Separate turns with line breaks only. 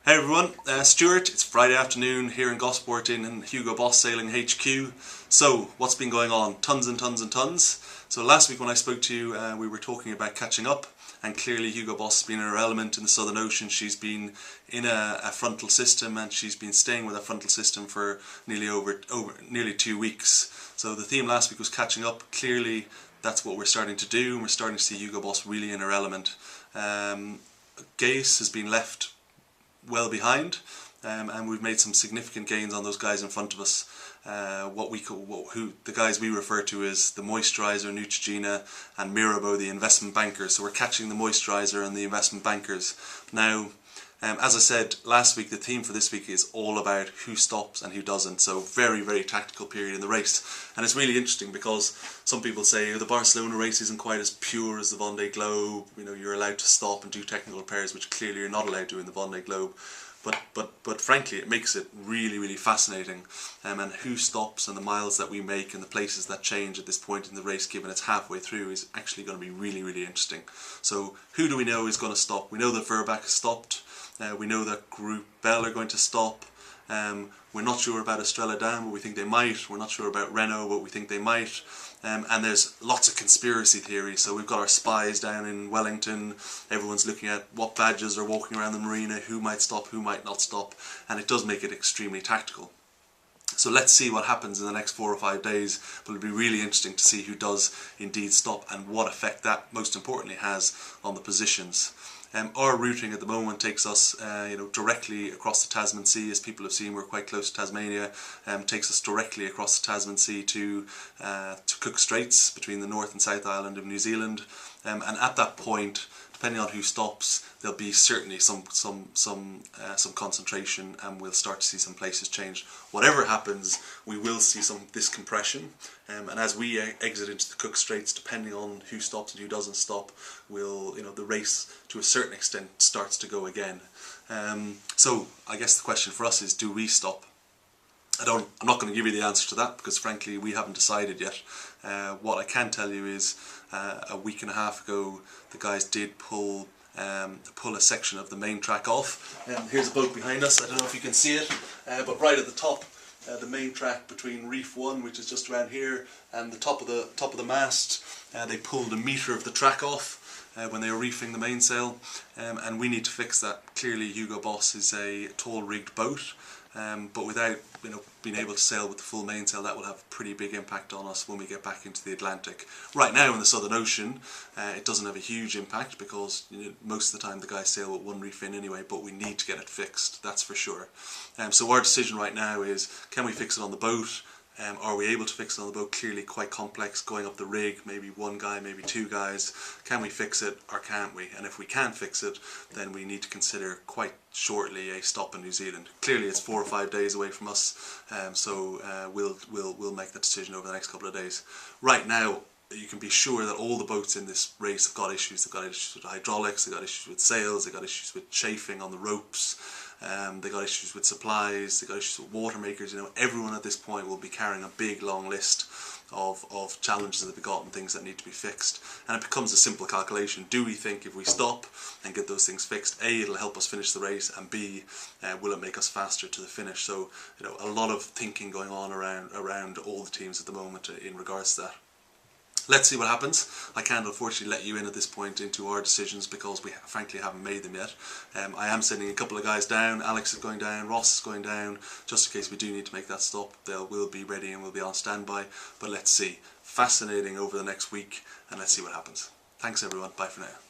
Hey everyone, Stewart. It's Friday afternoon here in Gosport in Hugo Boss Sailing HQ. So, what's been going on? Tons and tons and tons. So last week when I spoke to you, we were talking about catching up, and clearly Hugo Boss has been in her element in the Southern Ocean. She's been in a frontal system, and she's been staying with a frontal system for nearly 2 weeks. So the theme last week was catching up. Clearly that's what we're starting to do, and we're starting to see Hugo Boss really in her element. Gaze has been left well behind, and we've made some significant gains on those guys in front of us. The guys we refer to as the Moisturiser, Neutrogena and Mirabeau, the investment bankers. So we're catching the Moisturiser and the investment bankers. Now, as I said last week, the theme for this week is all about who stops and who doesn't. So very, very tactical period in the race. And it's really interesting because some people say the Barcelona race isn't quite as pure as the Vendée Globe. You know, you're allowed to stop and do technical repairs, which clearly you're not allowed to in the Vendée Globe. But frankly, it makes it really, really fascinating. And who stops and the miles that we make and the places that change at this point in the race, given it's halfway through, is actually going to be really, really interesting. So who do we know is going to stop? We know that Verback has stopped. We know that Group Bell are going to stop. We're not sure about Estrella Damm, but we think they might. We're not sure about Renault, but we think they might. And there's lots of conspiracy theories. So we've got our spies down in Wellington. Everyone's looking at what badges are walking around the marina, who might stop, who might not stop. And it does make it extremely tactical. So let's see what happens in the next 4 or 5 days. But it'll be really interesting to see who does indeed stop and what effect that, most importantly, has on the positions. Our routing at the moment takes us directly across the Tasman Sea. As people have seen, we're quite close to Tasmania. Takes us directly across the Tasman Sea to Cook Straits, between the North and South Island of New Zealand. And at that point, depending on who stops, there'll be certainly some concentration, and we'll start to see some places change. Whatever happens, we will see this compression, and as we exit into the Cook Straits, depending on who stops and who doesn't stop, the race to a certain extent starts to go again. So I guess the question for us is, do we stop? I'm not going to give you the answer to that because frankly we haven't decided yet. What I can tell you is a week and a half ago the guys did pull a section of the main track off. Here's a boat behind us. I don't know if you can see it, but right at the top, the main track between Reef 1, which is just around here, and the top of the mast, they pulled 1 metre of the track off when they were reefing the mainsail, and we need to fix that. Clearly Hugo Boss is a tall rigged boat, but without being able to sail with the full mainsail, that will have a pretty big impact on us when we get back into the Atlantic. Right now in the Southern Ocean, it doesn't have a huge impact because most of the time the guys sail with 1 reef in anyway, but we need to get it fixed, that's for sure. So our decision right now is, can we fix it on the boat? Are we able to fix it on the boat? Clearly quite complex, going up the rig, maybe 1 guy, maybe 2 guys. Can we fix it or can't we? And if we can't fix it, then we need to consider quite shortly a stop in New Zealand. Clearly it's 4 or 5 days away from us, so we'll make that decision over the next couple of days. Right now, you can be sure that all the boats in this race have got issues. They've got issues with hydraulics, they've got issues with sails, they've got issues with chafing on the ropes, they've got issues with supplies, they've got issues with water makers. Everyone at this point will be carrying a big long list of challenges that they've got and things that need to be fixed. And it becomes a simple calculation. Do we think if we stop and get those things fixed, A, it'll help us finish the race, and B, will it make us faster to the finish? So a lot of thinking going on around all the teams at the moment in regards to that. Let's see what happens. I can't unfortunately let you in at this point into our decisions because we frankly haven't made them yet. I am sending a couple of guys down. Alex is going down, Ross is going down, just in case we do need to make that stop. We'll be ready and we'll be on standby, but let's see. Fascinating over the next week, and let's see what happens. Thanks everyone, bye for now.